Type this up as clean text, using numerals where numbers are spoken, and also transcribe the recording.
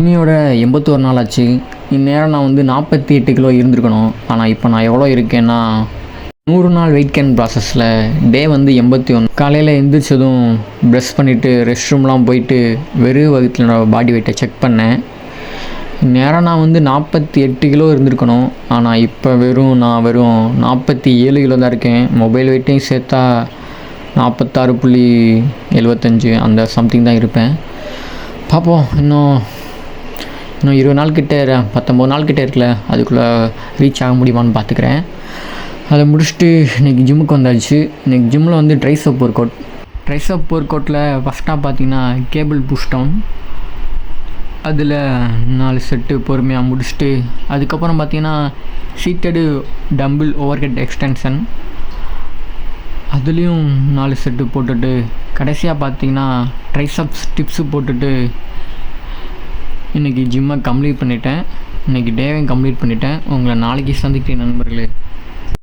இன்னையோட 81 நாள் ஆச்சு. இந்நேரம் நான் வந்து 48 கிலோ இருந்திருக்கணும். ஆனால் இப்போ நான் எவ்வளோ இருக்கேன்னா 100 நாள் வெயிட் கேன் ப்ராசஸில் டே வந்து 81. காலையில் எழுந்திரிச்சதும் ப்ரஷ் பண்ணிவிட்டு ரெஸ்ட் ரூம்லாம் போயிட்டு வெறும் வகுத்தில் பாடி வெயிட்டை செக் பண்ணேன். நேரம் நான் வந்து 48 கிலோ இருந்திருக்கணும். ஆனால் இப்போ நான் வெறும் 47 கிலோ தான் இருக்கேன். மொபைல் வெயிட்டையும் சேர்த்தா 46.75 அந்த சம்திங் தான் இருப்பேன். பார்ப்போம், இன்னும் 20 நாள் கிட்டே 19 நாள் கிட்டே இருக்குல்ல, அதுக்குள்ளே ரீச் ஆக முடியுமான்னு பார்த்துக்கிறேன். அதை முடிச்சுட்டு இன்றைக்கி ஜிம்முக்கு வந்தாச்சு. இன்றைக்கி ஜிம்மில் வந்து ட்ரைசப் ஒர்க் ஒர்க் அவுட்டில் ஃபஸ்ட்டாக பார்த்தீங்கன்னா கேபிள் புஷ் டவுன், அதில் 4 செட்டு பொறுமையாக முடிச்சுட்டு அதுக்கப்புறம் பார்த்தீங்கன்னா seater tumble over head extension, அதுலேயும் 4 செட்டு போட்டுட்டு கடைசியாக பார்த்தீங்கன்னா ட்ரைசப்ஸ் டிப்ஸு போட்டுட்டு இன்றைக்கி ஜிம்மை கம்ப்ளீட் பண்ணிட்டேன். இன்றைக்கி டேவையும் கம்ப்ளீட் பண்ணிட்டேன். உங்களை நாளைக்கு சந்திக்கிறேன் நண்பர்களே.